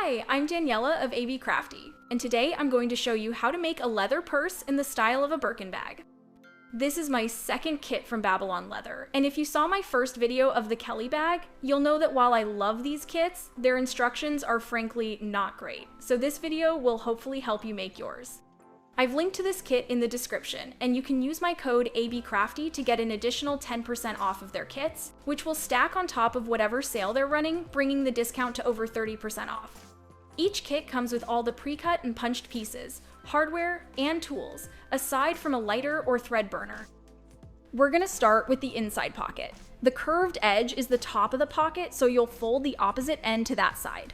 Hi, I'm Daniela of ABCRAFTY, and today I'm going to show you how to make a leather purse in the style of a Birkin bag. This is my second kit from Babylon Leather, and if you saw my first video of the Kelly bag, you'll know that while I love these kits, their instructions are frankly not great, so this video will hopefully help you make yours. I've linked to this kit in the description, and you can use my code ABCRAFTY to get an additional 10% off of their kits, which will stack on top of whatever sale they're running, bringing the discount to over 30% off. Each kit comes with all the pre-cut and punched pieces, hardware, and tools, aside from a lighter or thread burner. We're gonna start with the inside pocket. The curved edge is the top of the pocket, so you'll fold the opposite end to that side.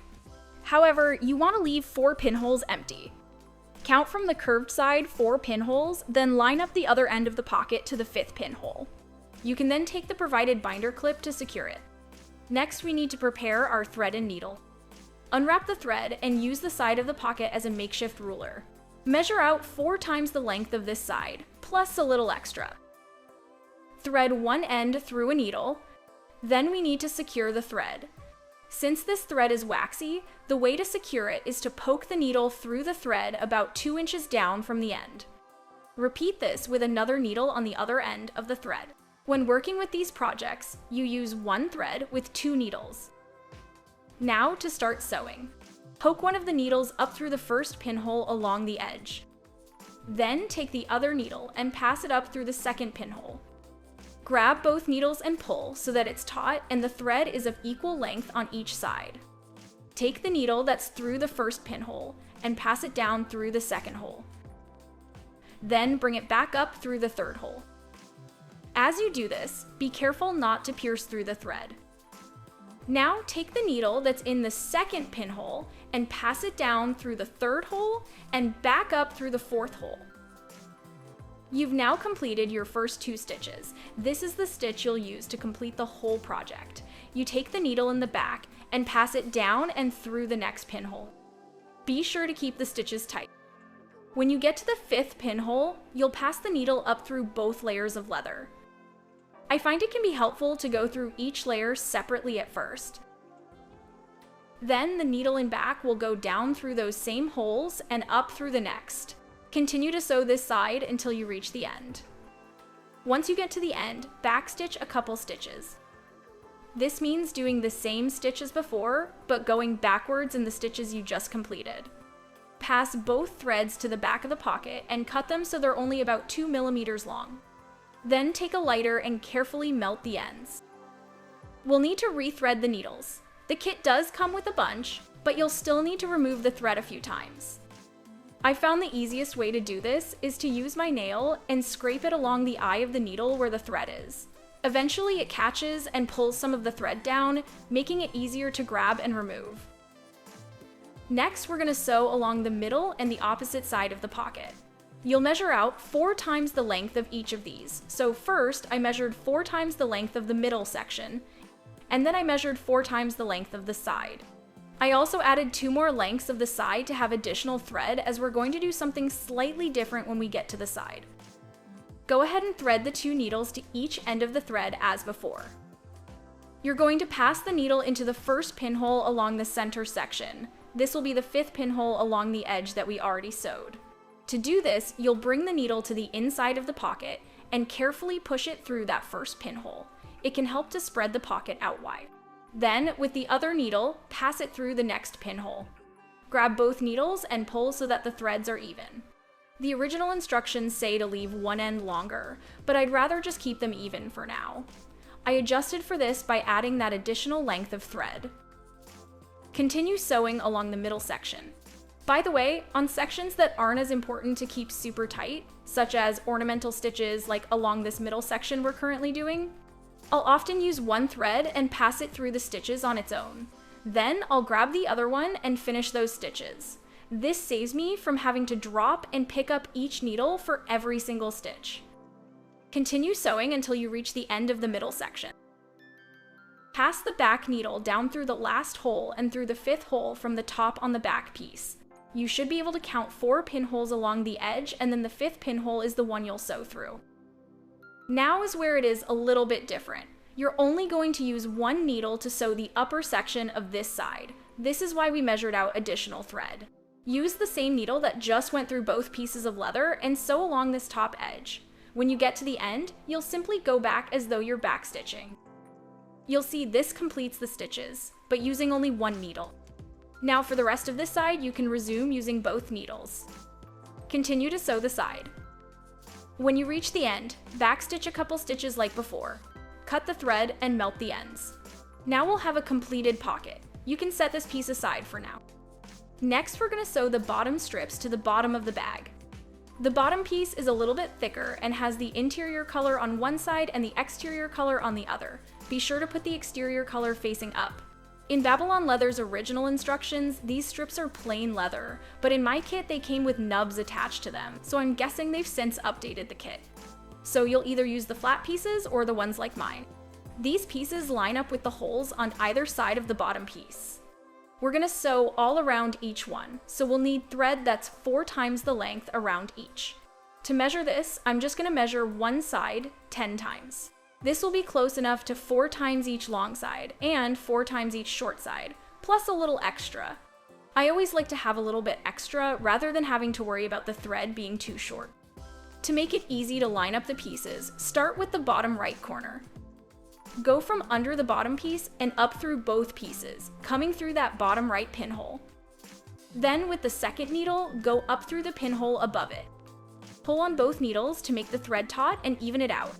However, you want to leave 4 pinholes empty. Count from the curved side 4 pinholes, then line up the other end of the pocket to the 5th pinhole. You can then take the provided binder clip to secure it. Next, we need to prepare our thread and needle. Unwrap the thread and use the side of the pocket as a makeshift ruler. Measure out 4 times the length of this side, plus a little extra. Thread one end through a needle, then we need to secure the thread. Since this thread is waxy, the way to secure it is to poke the needle through the thread about 2 inches down from the end. Repeat this with another needle on the other end of the thread. When working with these projects, you use 1 thread with 2 needles. Now to start sewing. Poke one of the needles up through the first pinhole along the edge. Then take the other needle and pass it up through the second pinhole. Grab both needles and pull so that it's taut and the thread is of equal length on each side. Take the needle that's through the first pinhole and pass it down through the second hole. Then bring it back up through the third hole. As you do this, be careful not to pierce through the thread. Now take the needle that's in the second pinhole and pass it down through the third hole and back up through the fourth hole. You've now completed your first 2 stitches. This is the stitch you'll use to complete the whole project. You take the needle in the back and pass it down and through the next pinhole. Be sure to keep the stitches tight. When you get to the 5th pinhole, you'll pass the needle up through both layers of leather. I find it can be helpful to go through each layer separately at first. Then the needle in back will go down through those same holes and up through the next. Continue to sew this side until you reach the end. Once you get to the end, backstitch a couple stitches. This means doing the same stitch as before, but going backwards in the stitches you just completed. Pass both threads to the back of the pocket and cut them so they're only about 2 millimeters long. Then take a lighter and carefully melt the ends. We'll need to rethread the needles. The kit does come with a bunch, but you'll still need to remove the thread a few times. I found the easiest way to do this is to use my nail and scrape it along the eye of the needle where the thread is. Eventually it catches and pulls some of the thread down, making it easier to grab and remove. Next, we're going to sew along the middle and the opposite side of the pocket. You'll measure out 4 times the length of each of these. So first, I measured 4 times the length of the middle section, and then I measured 4 times the length of the side. I also added 2 more lengths of the side to have additional thread, as we're going to do something slightly different when we get to the side. Go ahead and thread the 2 needles to each end of the thread as before. You're going to pass the needle into the first pinhole along the center section. This will be the 5th pinhole along the edge that we already sewed. To do this, you'll bring the needle to the inside of the pocket and carefully push it through that first pinhole. It can help to spread the pocket out wide. Then, with the other needle, pass it through the next pinhole. Grab both needles and pull so that the threads are even. The original instructions say to leave one end longer, but I'd rather just keep them even for now. I adjusted for this by adding that additional length of thread. Continue sewing along the middle section. By the way, on sections that aren't as important to keep super tight, such as ornamental stitches like along this middle section we're currently doing, I'll often use 1 thread and pass it through the stitches on its own. Then I'll grab the other one and finish those stitches. This saves me from having to drop and pick up each needle for every single stitch. Continue sewing until you reach the end of the middle section. Pass the back needle down through the last hole and through the 5th hole from the top on the back piece. You should be able to count 4 pinholes along the edge, and then the 5th pinhole is the one you'll sew through. Now is where it is a little bit different. You're only going to use 1 needle to sew the upper section of this side. This is why we measured out additional thread. Use the same needle that just went through both pieces of leather and sew along this top edge. When you get to the end, you'll simply go back as though you're backstitching. You'll see this completes the stitches, but using only one needle. Now for the rest of this side, you can resume using both needles. Continue to sew the side. When you reach the end, backstitch a couple stitches like before. Cut the thread and melt the ends. Now we'll have a completed pocket. You can set this piece aside for now. Next, we're going to sew the bottom strips to the bottom of the bag. The bottom piece is a little bit thicker and has the interior color on one side and the exterior color on the other. Be sure to put the exterior color facing up. In Babylon Leather's original instructions, these strips are plain leather, but in my kit they came with nubs attached to them, so I'm guessing they've since updated the kit. So you'll either use the flat pieces or the ones like mine. These pieces line up with the holes on either side of the bottom piece. We're going to sew all around each one, so we'll need thread that's 4 times the length around each. To measure this, I'm just going to measure one side 10 times. This will be close enough to 4 times each long side and 4 times each short side, plus a little extra. I always like to have a little bit extra rather than having to worry about the thread being too short. To make it easy to line up the pieces, start with the bottom right corner. Go from under the bottom piece and up through both pieces, coming through that bottom right pinhole. Then with the second needle, go up through the pinhole above it. Pull on both needles to make the thread taut and even it out.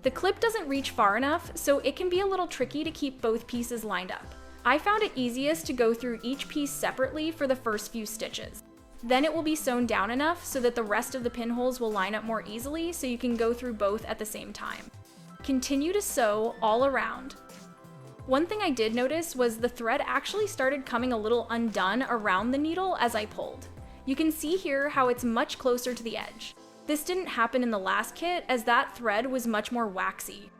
The clip doesn't reach far enough, so it can be a little tricky to keep both pieces lined up. I found it easiest to go through each piece separately for the first few stitches. Then it will be sewn down enough so that the rest of the pinholes will line up more easily, so you can go through both at the same time. Continue to sew all around. One thing I did notice was the thread actually started coming a little undone around the needle as I pulled. You can see here how it's much closer to the edge. This didn't happen in the last kit as that thread was much more waxy.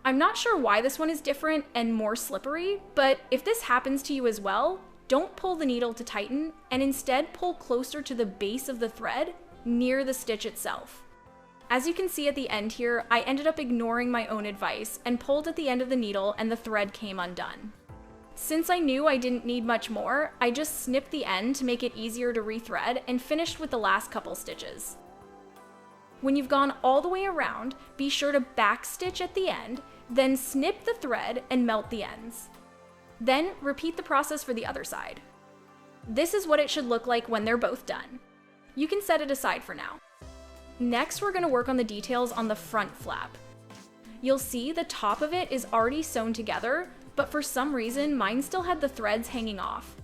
I'm not sure why this one is different and more slippery, but if this happens to you as well, don't pull the needle to tighten and instead pull closer to the base of the thread near the stitch itself. As you can see at the end here, I ended up ignoring my own advice and pulled at the end of the needle and the thread came undone. Since I knew I didn't need much more, I just snipped the end to make it easier to rethread and finished with the last couple stitches. When you've gone all the way around, be sure to backstitch at the end, then snip the thread and melt the ends. Then repeat the process for the other side. This is what it should look like when they're both done. You can set it aside for now. Next, we're going to work on the details on the front flap. You'll see the top of it is already sewn together, but for some reason, mine still had the threads hanging off.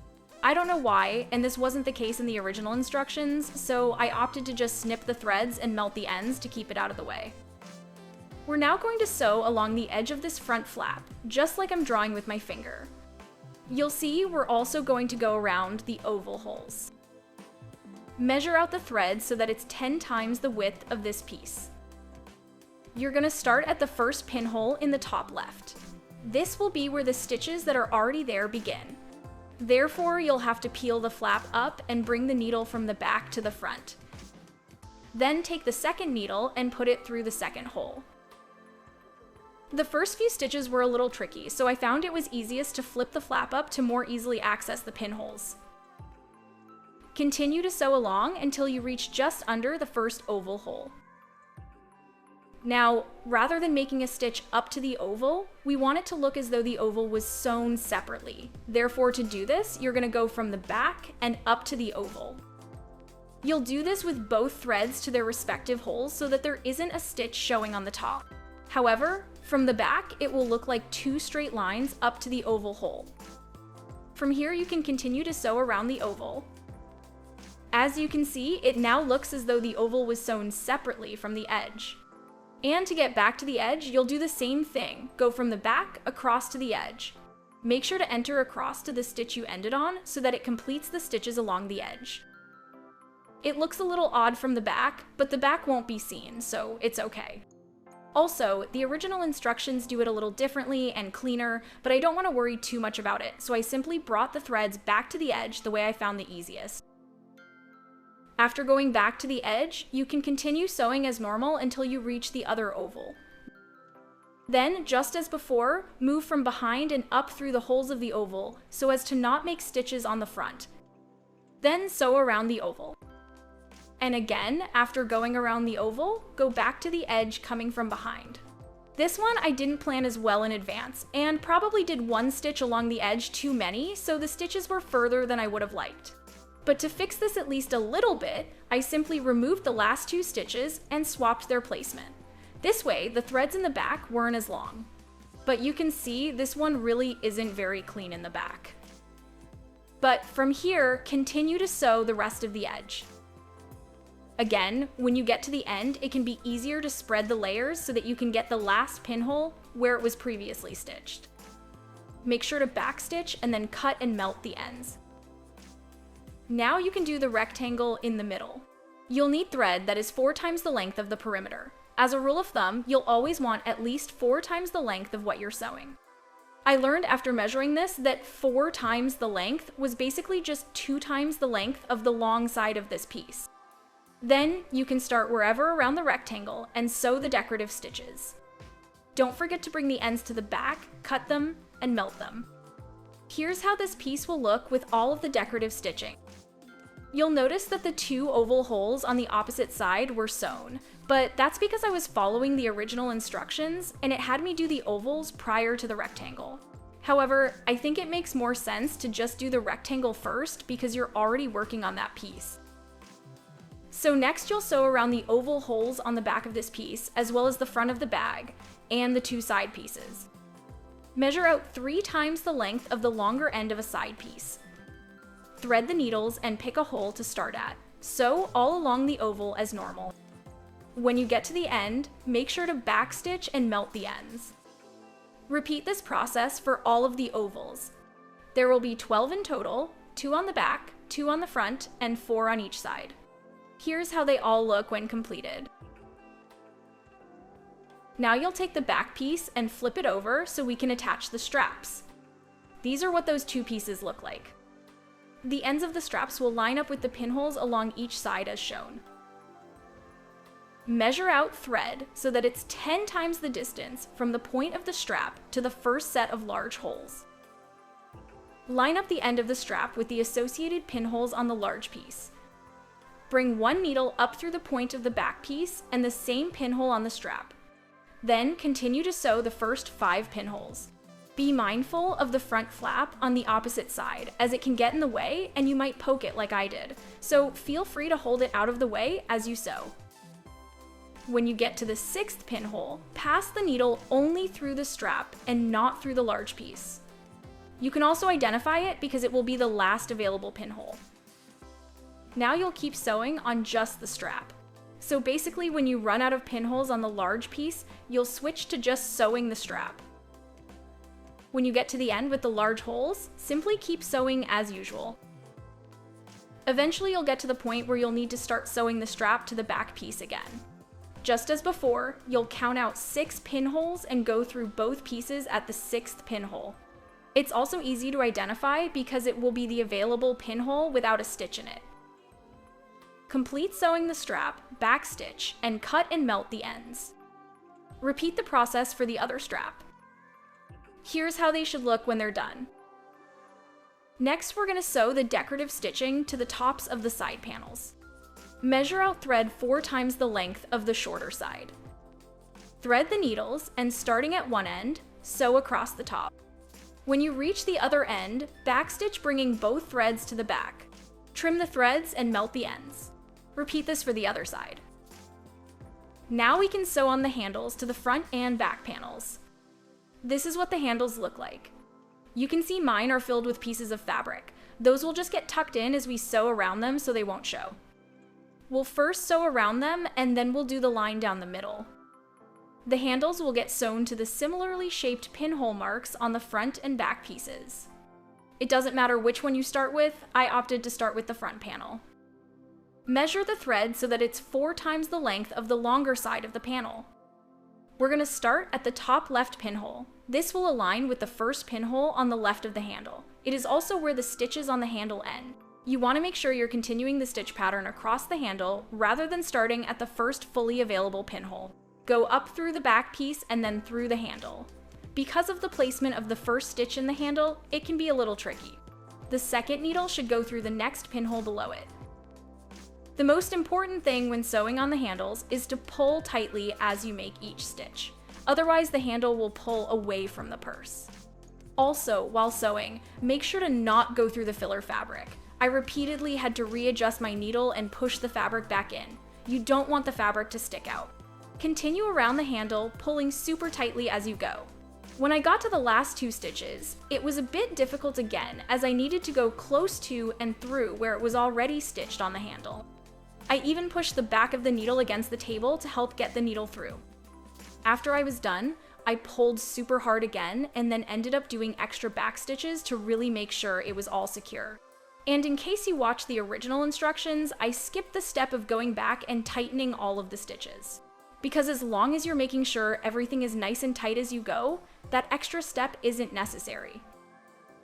I don't know why, and this wasn't the case in the original instructions, so I opted to just snip the threads and melt the ends to keep it out of the way. We're now going to sew along the edge of this front flap, just like I'm drawing with my finger. You'll see we're also going to go around the oval holes. Measure out the thread so that it's 10 times the width of this piece. You're going to start at the first pinhole in the top left. This will be where the stitches that are already there begin. Therefore, you'll have to peel the flap up and bring the needle from the back to the front. Then take the second needle and put it through the second hole. The first few stitches were a little tricky, so I found it was easiest to flip the flap up to more easily access the pinholes. Continue to sew along until you reach just under the first oval hole. Now, rather than making a stitch up to the oval, we want it to look as though the oval was sewn separately. Therefore, to do this, you're going to go from the back and up to the oval. You'll do this with both threads to their respective holes so that there isn't a stitch showing on the top. However, from the back, it will look like 2 straight lines up to the oval hole. From here, you can continue to sew around the oval. As you can see, it now looks as though the oval was sewn separately from the edge. And to get back to the edge, you'll do the same thing. Go from the back across to the edge. Make sure to enter across to the stitch you ended on so that it completes the stitches along the edge. It looks a little odd from the back, but the back won't be seen, so it's okay. Also, the original instructions do it a little differently and cleaner, but I don't want to worry too much about it, so I simply brought the threads back to the edge the way I found the easiest. After going back to the edge, you can continue sewing as normal until you reach the other oval. Then, just as before, move from behind and up through the holes of the oval so as to not make stitches on the front. Then sew around the oval. And again, after going around the oval, go back to the edge coming from behind. This one I didn't plan as well in advance, and probably did one stitch along the edge too many, so the stitches were further than I would have liked. But to fix this at least a little bit, I simply removed the last 2 stitches and swapped their placement. This way, the threads in the back weren't as long. But you can see this one really isn't very clean in the back. But from here, continue to sew the rest of the edge. Again, when you get to the end, it can be easier to spread the layers so that you can get the last pinhole where it was previously stitched. Make sure to backstitch and then cut and melt the ends. Now you can do the rectangle in the middle. You'll need thread that is 4 times the length of the perimeter. As a rule of thumb, you'll always want at least 4 times the length of what you're sewing. I learned after measuring this that 4 times the length was basically just 2 times the length of the long side of this piece. Then you can start wherever around the rectangle and sew the decorative stitches. Don't forget to bring the ends to the back, cut them, and melt them. Here's how this piece will look with all of the decorative stitching. You'll notice that the 2 oval holes on the opposite side were sewn, but that's because I was following the original instructions and it had me do the ovals prior to the rectangle. However, I think it makes more sense to just do the rectangle first because you're already working on that piece. So next you'll sew around the oval holes on the back of this piece, as well as the front of the bag, and the 2 side pieces. Measure out 3 times the length of the longer end of a side piece. Thread the needles and pick a hole to start at. Sew all along the oval as normal. When you get to the end, make sure to backstitch and melt the ends. Repeat this process for all of the ovals. There will be 12 in total, 2 on the back, 2 on the front, and 4 on each side. Here's how they all look when completed. Now you'll take the back piece and flip it over so we can attach the straps. These are what those 2 pieces look like. The ends of the straps will line up with the pinholes along each side as shown. Measure out thread so that it's 10 times the distance from the point of the strap to the first set of large holes. Line up the end of the strap with the associated pinholes on the large piece. Bring 1 needle up through the point of the back piece and the same pinhole on the strap. Then continue to sew the first 5 pinholes. Be mindful of the front flap on the opposite side, as it can get in the way and you might poke it like I did, so feel free to hold it out of the way as you sew. When you get to the 6th pinhole, pass the needle only through the strap and not through the large piece. You can also identify it because it will be the last available pinhole. Now you'll keep sewing on just the strap. So basically when you run out of pinholes on the large piece, you'll switch to just sewing the strap. When you get to the end with the large holes, simply keep sewing as usual. Eventually you'll get to the point where you'll need to start sewing the strap to the back piece again. Just as before, you'll count out 6 pinholes and go through both pieces at the 6th pinhole. It's also easy to identify because it will be the available pinhole without a stitch in it. Complete sewing the strap, backstitch, and cut and melt the ends. Repeat the process for the other strap. Here's how they should look when they're done. Next, we're going to sew the decorative stitching to the tops of the side panels. Measure out thread 4 times the length of the shorter side. Thread the needles and starting at one end, sew across the top. When you reach the other end, backstitch bringing both threads to the back. Trim the threads and melt the ends. Repeat this for the other side. Now we can sew on the handles to the front and back panels. This is what the handles look like. You can see mine are filled with pieces of fabric. Those will just get tucked in as we sew around them so they won't show. We'll first sew around them and then we'll do the line down the middle. The handles will get sewn to the similarly shaped pinhole marks on the front and back pieces. It doesn't matter which one you start with, I opted to start with the front panel. Measure the thread so that it's 4 times the length of the longer side of the panel. We're going to start at the top left pinhole. This will align with the first pinhole on the left of the handle. It is also where the stitches on the handle end. You want to make sure you're continuing the stitch pattern across the handle rather than starting at the first fully available pinhole. Go up through the back piece and then through the handle. Because of the placement of the first stitch in the handle, it can be a little tricky. The second needle should go through the next pinhole below it. The most important thing when sewing on the handles is to pull tightly as you make each stitch. Otherwise, the handle will pull away from the purse. Also, while sewing, make sure to not go through the filler fabric. I repeatedly had to readjust my needle and push the fabric back in. You don't want the fabric to stick out. Continue around the handle, pulling super tightly as you go. When I got to the last 2 stitches, it was a bit difficult again as I needed to go close to and through where it was already stitched on the handle. I even pushed the back of the needle against the table to help get the needle through. After I was done, I pulled super hard again and then ended up doing extra back stitches to really make sure it was all secure. And in case you watched the original instructions, I skipped the step of going back and tightening all of the stitches. Because as long as you're making sure everything is nice and tight as you go, that extra step isn't necessary.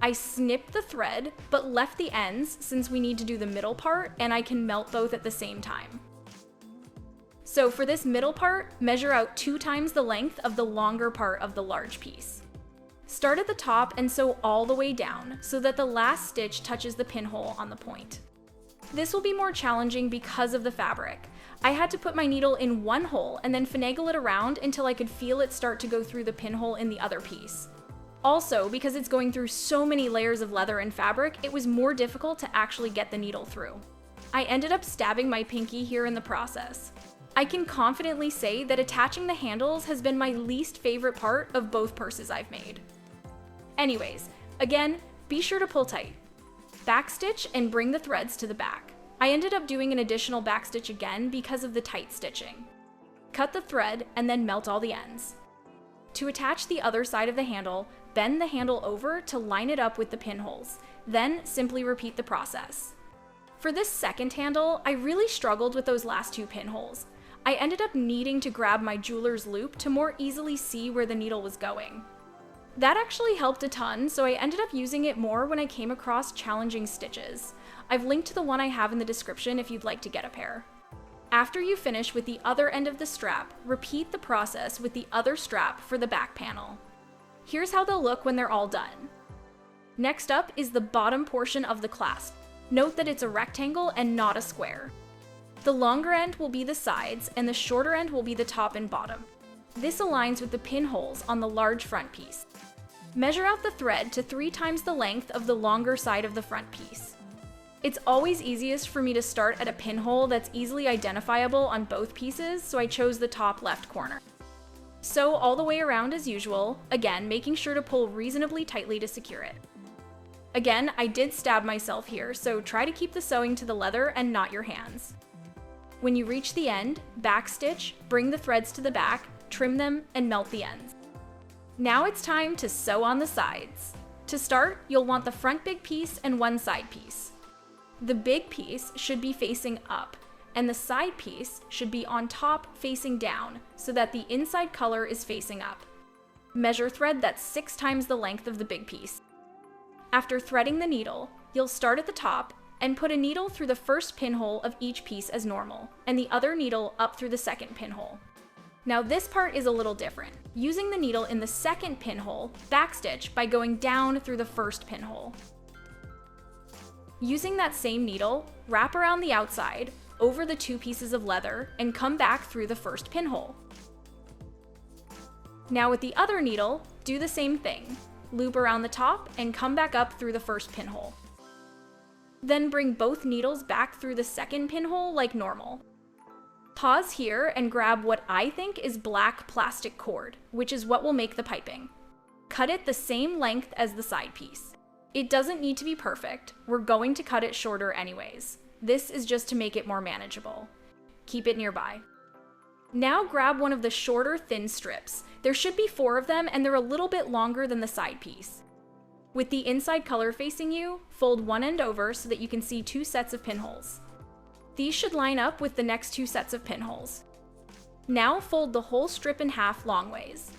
I snipped the thread, but left the ends since we need to do the middle part and I can melt both at the same time. So for this middle part, measure out 2 times the length of the longer part of the large piece. Start at the top and sew all the way down so that the last stitch touches the pinhole on the point. This will be more challenging because of the fabric. I had to put my needle in one hole and then finagle it around until I could feel it start to go through the pinhole in the other piece. Also, because it's going through so many layers of leather and fabric, it was more difficult to actually get the needle through. I ended up stabbing my pinky here in the process. I can confidently say that attaching the handles has been my least favorite part of both purses I've made. Anyways, again, be sure to pull tight. Backstitch and bring the threads to the back. I ended up doing an additional backstitch again because of the tight stitching. Cut the thread and then melt all the ends. To attach the other side of the handle, bend the handle over to line it up with the pinholes, then simply repeat the process. For this second handle, I really struggled with those last 2 pinholes. I ended up needing to grab my jeweler's loop to more easily see where the needle was going. That actually helped a ton, so I ended up using it more when I came across challenging stitches. I've linked to the one I have in the description if you'd like to get a pair. After you finish with the other end of the strap, repeat the process with the other strap for the back panel. Here's how they'll look when they're all done. Next up is the bottom portion of the clasp. Note that it's a rectangle and not a square. The longer end will be the sides and the shorter end will be the top and bottom. This aligns with the pinholes on the large front piece. Measure out the thread to 3 times the length of the longer side of the front piece. It's always easiest for me to start at a pinhole that's easily identifiable on both pieces, so I chose the top left corner. Sew all the way around as usual, again making sure to pull reasonably tightly to secure it. Again, I did stab myself here, so try to keep the sewing to the leather and not your hands. When you reach the end, backstitch, bring the threads to the back, trim them, and melt the ends. Now it's time to sew on the sides. To start, you'll want the front big piece and one side piece. The big piece should be facing up, and the side piece should be on top facing down so that the inside color is facing up. Measure thread that's 6 times the length of the big piece. After threading the needle, you'll start at the top and put a needle through the first pinhole of each piece as normal, and the other needle up through the second pinhole. Now this part is a little different. Using the needle in the second pinhole, backstitch by going down through the first pinhole. Using that same needle, wrap around the outside, over the 2 pieces of leather, and come back through the first pinhole. Now with the other needle, do the same thing. Loop around the top and come back up through the first pinhole. Then bring both needles back through the second pinhole like normal. Pause here and grab what I think is black plastic cord, which is what will make the piping. Cut it the same length as the side piece. It doesn't need to be perfect, we're going to cut it shorter anyways. This is just to make it more manageable. Keep it nearby. Now grab one of the shorter thin strips. There should be 4 of them and they're a little bit longer than the side piece. With the inside color facing you, fold one end over so that you can see 2 sets of pinholes. These should line up with the next 2 sets of pinholes. Now fold the whole strip in half long ways.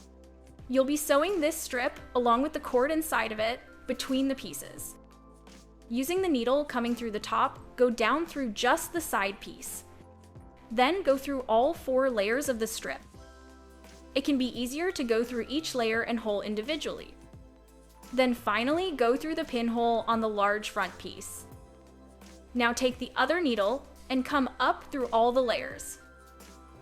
You'll be sewing this strip, along with the cord inside of it, between the pieces. Using the needle coming through the top, go down through just the side piece. Then go through all 4 layers of the strip. It can be easier to go through each layer and hole individually. Then finally, go through the pinhole on the large front piece. Now take the other needle and come up through all the layers.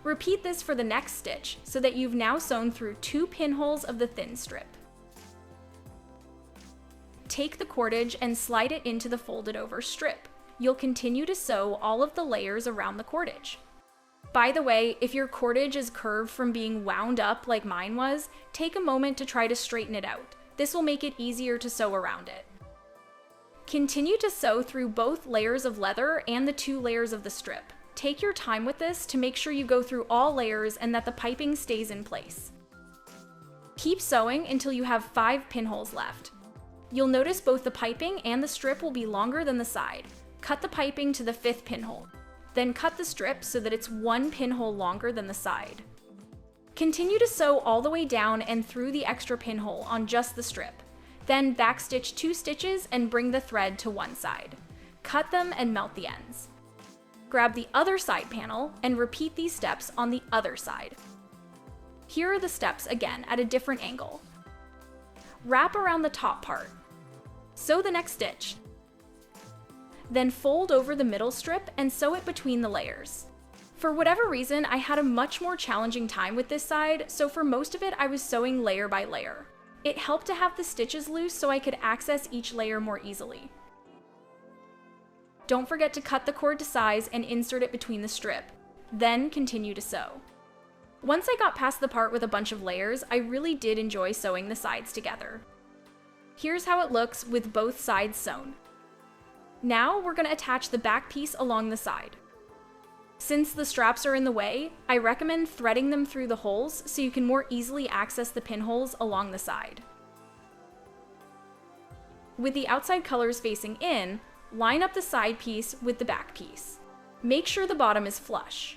Repeat this for the next stitch so that you've now sewn through 2 pinholes of the thin strip. Take the cordage and slide it into the folded over strip. You'll continue to sew all of the layers around the cordage. By the way, if your cordage is curved from being wound up like mine was, take a moment to try to straighten it out. This will make it easier to sew around it. Continue to sew through both layers of leather and the 2 layers of the strip. Take your time with this to make sure you go through all layers and that the piping stays in place. Keep sewing until you have 5 pinholes left. You'll notice both the piping and the strip will be longer than the side. Cut the piping to the 5th pinhole. Then cut the strip so that it's 1 pinhole longer than the side. Continue to sew all the way down and through the extra pinhole on just the strip. Then backstitch 2 stitches and bring the thread to one side. Cut them and melt the ends. Grab the other side panel and repeat these steps on the other side. Here are the steps again at a different angle. Wrap around the top part. Sew the next stitch. Then fold over the middle strip and sew it between the layers. For whatever reason, I had a much more challenging time with this side, so for most of it I was sewing layer by layer. It helped to have the stitches loose so I could access each layer more easily. Don't forget to cut the cord to size and insert it between the strip. Then continue to sew. Once I got past the part with a bunch of layers, I really did enjoy sewing the sides together. Here's how it looks with both sides sewn. Now we're going to attach the back piece along the side. Since the straps are in the way, I recommend threading them through the holes so you can more easily access the pinholes along the side. With the outside colors facing in, line up the side piece with the back piece. Make sure the bottom is flush.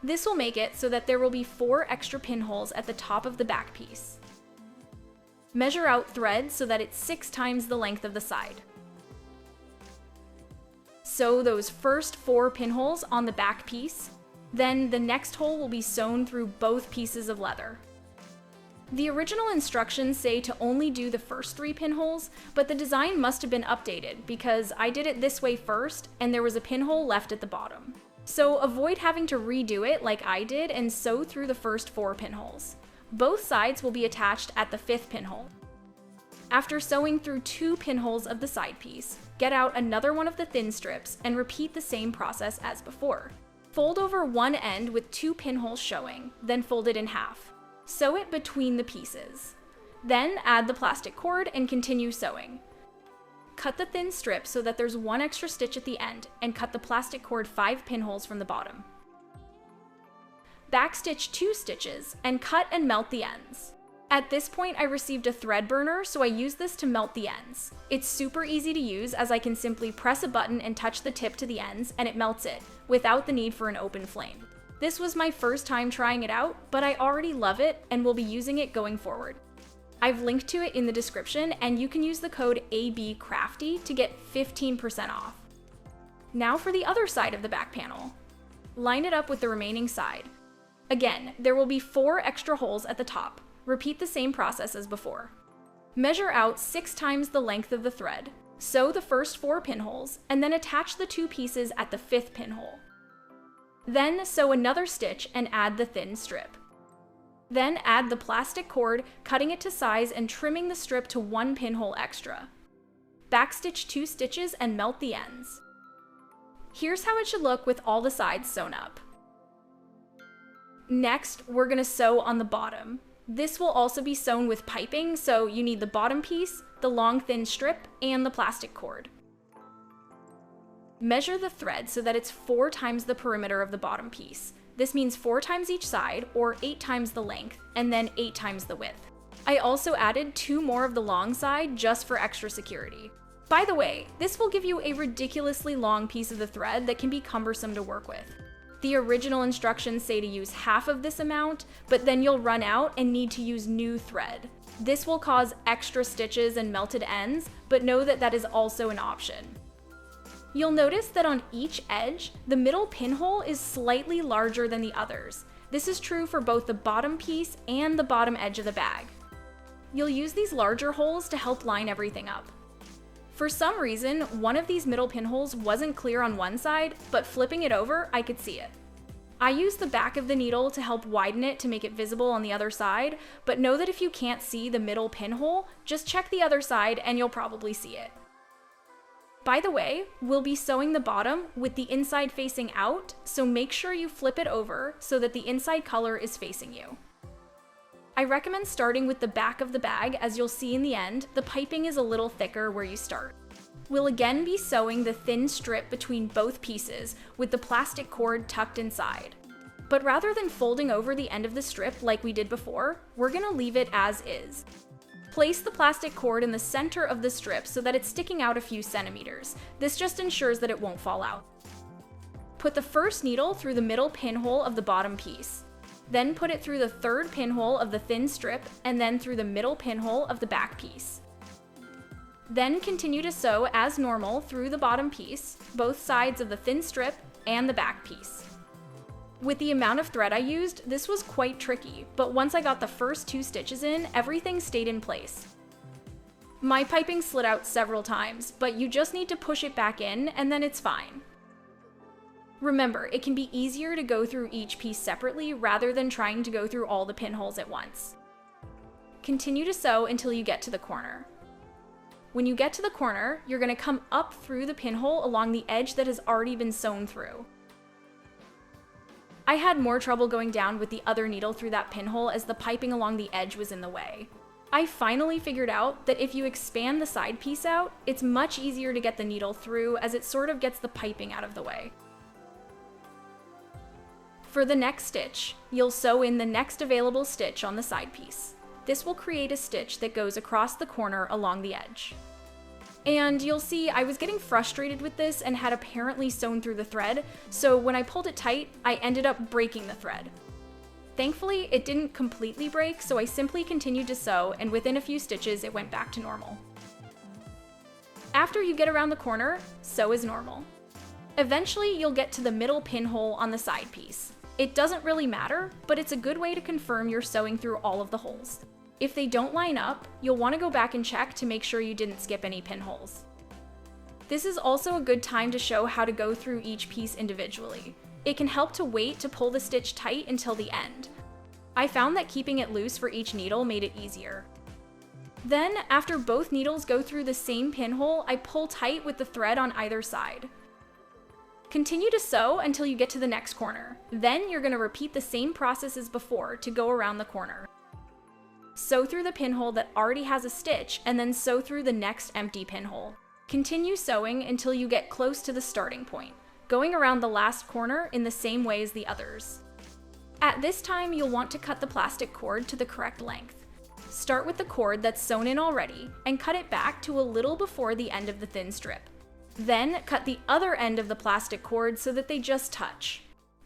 This will make it so that there will be 4 extra pinholes at the top of the back piece. Measure out thread so that it's 6 times the length of the side. Sew those first 4 pinholes on the back piece, then the next hole will be sewn through both pieces of leather. The original instructions say to only do the first 3 pinholes, but the design must have been updated because I did it this way first and there was a pinhole left at the bottom. So avoid having to redo it like I did and sew through the first 4 pinholes. Both sides will be attached at the 5th pinhole. After sewing through 2 pinholes of the side piece, get out another one of the thin strips and repeat the same process as before. Fold over one end with 2 pinholes showing, then fold it in half. Sew it between the pieces. Then add the plastic cord and continue sewing. Cut the thin strip so that there's 1 extra stitch at the end and cut the plastic cord 5 pinholes from the bottom. Backstitch 2 stitches and cut and melt the ends. At this point I received a thread burner, so I use this to melt the ends. It's super easy to use as I can simply press a button and touch the tip to the ends and it melts it, without the need for an open flame. This was my first time trying it out, but I already love it and will be using it going forward. I've linked to it in the description and you can use the code ABCRAFTY to get 15% off. Now for the other side of the back panel. Line it up with the remaining side. Again, there will be 4 extra holes at the top. Repeat the same process as before. Measure out 6 times the length of the thread. Sew the first 4 pinholes and then attach the 2 pieces at the 5th pinhole. Then sew another stitch and add the thin strip. Then add the plastic cord, cutting it to size and trimming the strip to 1 pinhole extra. Backstitch 2 stitches and melt the ends. Here's how it should look with all the sides sewn up. Next, we're going to sew on the bottom. This will also be sewn with piping, so you need the bottom piece, the long thin strip, and the plastic cord. Measure the thread so that it's 4 times the perimeter of the bottom piece. This means 4 times each side, or 8 times the length, and then 8 times the width. I also added 2 more of the long side just for extra security. By the way, this will give you a ridiculously long piece of the thread that can be cumbersome to work with. The original instructions say to use half of this amount, but then you'll run out and need to use new thread. This will cause extra stitches and melted ends, but know that that is also an option. You'll notice that on each edge, the middle pinhole is slightly larger than the others. This is true for both the bottom piece and the bottom edge of the bag. You'll use these larger holes to help line everything up. For some reason, one of these middle pinholes wasn't clear on one side, but flipping it over, I could see it. I used the back of the needle to help widen it to make it visible on the other side, but know that if you can't see the middle pinhole, just check the other side and you'll probably see it. By the way, we'll be sewing the bottom with the inside facing out, so make sure you flip it over so that the inside color is facing you. I recommend starting with the back of the bag. As you'll see in the end, the piping is a little thicker where you start. We'll again be sewing the thin strip between both pieces with the plastic cord tucked inside. But rather than folding over the end of the strip like we did before, we're gonna leave it as is. Place the plastic cord in the center of the strip so that it's sticking out a few centimeters. This just ensures that it won't fall out. Put the first needle through the middle pinhole of the bottom piece. Then put it through the third pinhole of the thin strip and then through the middle pinhole of the back piece. Then continue to sew as normal through the bottom piece, both sides of the thin strip and the back piece. With the amount of thread I used, this was quite tricky, but once I got the first 2 stitches in, everything stayed in place. My piping slid out several times, but you just need to push it back in and then it's fine. Remember, it can be easier to go through each piece separately rather than trying to go through all the pinholes at once. Continue to sew until you get to the corner. When you get to the corner, you're going to come up through the pinhole along the edge that has already been sewn through. I had more trouble going down with the other needle through that pinhole as the piping along the edge was in the way. I finally figured out that if you expand the side piece out, it's much easier to get the needle through as it sort of gets the piping out of the way. For the next stitch, you'll sew in the next available stitch on the side piece. This will create a stitch that goes across the corner along the edge. And you'll see I was getting frustrated with this and had apparently sewn through the thread, so when I pulled it tight, I ended up breaking the thread. Thankfully, it didn't completely break, so I simply continued to sew, and within a few stitches, it went back to normal. After you get around the corner, sew as normal. Eventually, you'll get to the middle pinhole on the side piece. It doesn't really matter, but it's a good way to confirm you're sewing through all of the holes. If they don't line up, you'll want to go back and check to make sure you didn't skip any pinholes. This is also a good time to show how to go through each piece individually. It can help to wait to pull the stitch tight until the end. I found that keeping it loose for each needle made it easier. Then, after both needles go through the same pinhole, I pull tight with the thread on either side. Continue to sew until you get to the next corner. Then you're going to repeat the same process as before to go around the corner. Sew through the pinhole that already has a stitch and then sew through the next empty pinhole. Continue sewing until you get close to the starting point, going around the last corner in the same way as the others. At this time, you'll want to cut the plastic cord to the correct length. Start with the cord that's sewn in already and cut it back to a little before the end of the thin strip. Then cut the other end of the plastic cord so that they just touch.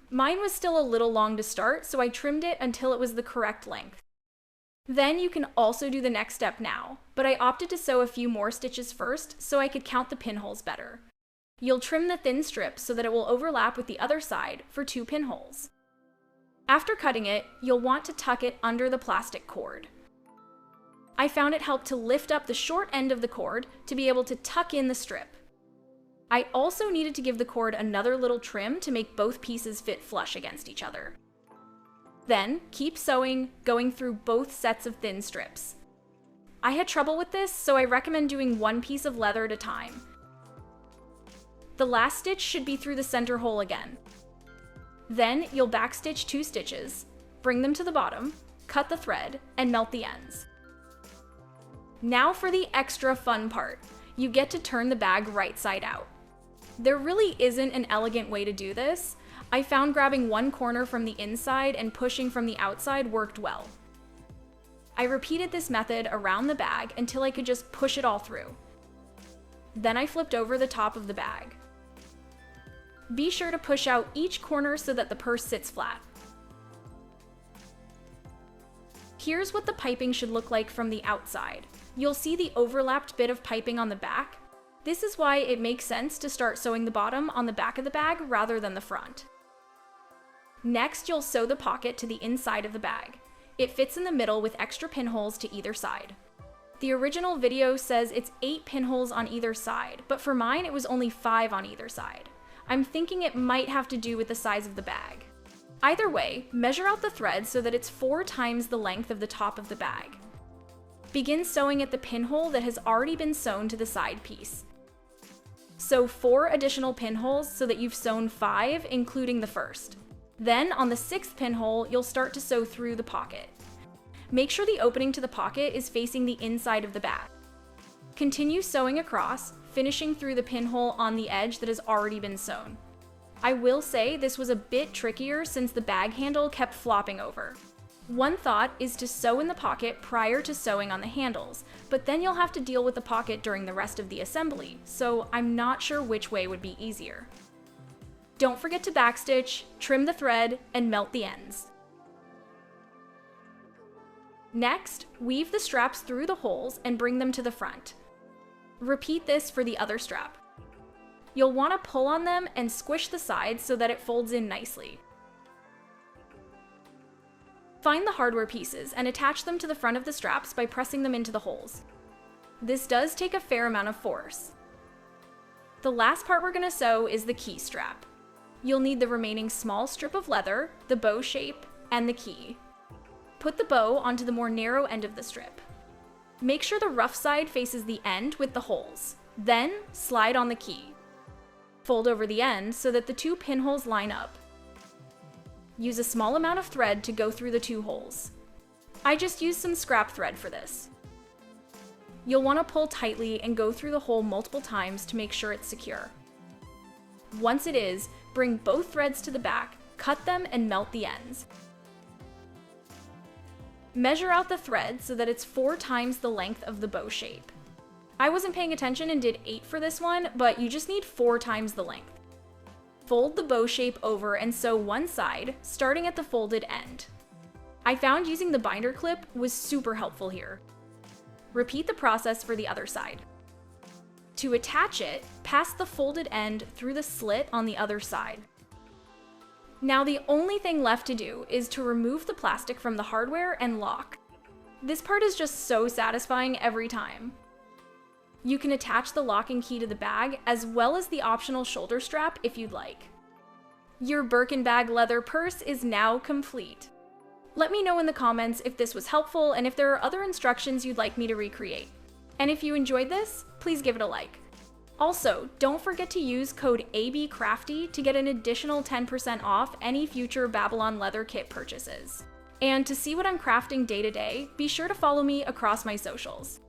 Mine was still a little long to start, so I trimmed it until it was the correct length. Then you can also do the next step now, but I opted to sew a few more stitches first so I could count the pinholes better. You'll trim the thin strip so that it will overlap with the other side for 2 pinholes. After cutting it, you'll want to tuck it under the plastic cord. I found it helped to lift up the short end of the cord to be able to tuck in the strip. I also needed to give the cord another little trim to make both pieces fit flush against each other. Then, keep sewing, going through both sets of thin strips. I had trouble with this, so I recommend doing one piece of leather at a time. The last stitch should be through the center hole again. Then, you'll backstitch 2 stitches, bring them to the bottom, cut the thread, and melt the ends. Now for the extra fun part. You get to turn the bag right side out. There really isn't an elegant way to do this. I found grabbing one corner from the inside and pushing from the outside worked well. I repeated this method around the bag until I could just push it all through. Then I flipped over the top of the bag. Be sure to push out each corner so that the purse sits flat. Here's what the piping should look like from the outside. You'll see the overlapped bit of piping on the back. This is why it makes sense to start sewing the bottom on the back of the bag rather than the front. Next, you'll sew the pocket to the inside of the bag. It fits in the middle with extra pinholes to either side. The original video says it's 8 pinholes on either side, but for mine it was only 5 on either side. I'm thinking it might have to do with the size of the bag. Either way, measure out the thread so that it's 4 times the length of the top of the bag. Begin sewing at the pinhole that has already been sewn to the side piece. Sew 4 additional pinholes so that you've sewn 5, including the first. Then, on the 6th pinhole, you'll start to sew through the pocket. Make sure the opening to the pocket is facing the inside of the bag. Continue sewing across, finishing through the pinhole on the edge that has already been sewn. I will say this was a bit trickier since the bag handle kept flopping over. One thought is to sew in the pocket prior to sewing on the handles, but then you'll have to deal with the pocket during the rest of the assembly, so I'm not sure which way would be easier. Don't forget to backstitch, trim the thread, and melt the ends. Next, weave the straps through the holes and bring them to the front. Repeat this for the other strap. You'll want to pull on them and squish the sides so that it folds in nicely. Find the hardware pieces and attach them to the front of the straps by pressing them into the holes. This does take a fair amount of force. The last part we're going to sew is the key strap. You'll need the remaining small strip of leather, the bow shape, and the key. Put the bow onto the more narrow end of the strip. Make sure the rough side faces the end with the holes. Then, slide on the key. Fold over the end so that the 2 pinholes line up. Use a small amount of thread to go through the 2 holes. I just used some scrap thread for this. You'll want to pull tightly and go through the hole multiple times to make sure it's secure. Once it is, bring both threads to the back, cut them, and melt the ends. Measure out the thread so that it's 4 times the length of the bow shape. I wasn't paying attention and did 8 for this one, but you just need 4 times the length. Fold the bow shape over and sew one side, starting at the folded end. I found using the binder clip was super helpful here. Repeat the process for the other side. To attach it, pass the folded end through the slit on the other side. Now the only thing left to do is to remove the plastic from the hardware and lock. This part is just so satisfying every time. You can attach the locking key to the bag as well as the optional shoulder strap if you'd like. Your Birkin bag leather purse is now complete. Let me know in the comments if this was helpful and if there are other instructions you'd like me to recreate. And if you enjoyed this, please give it a like. Also, don't forget to use code ABCRAFTY to get an additional 10% off any future Babylon leather kit purchases. And to see what I'm crafting day to day, be sure to follow me across my socials.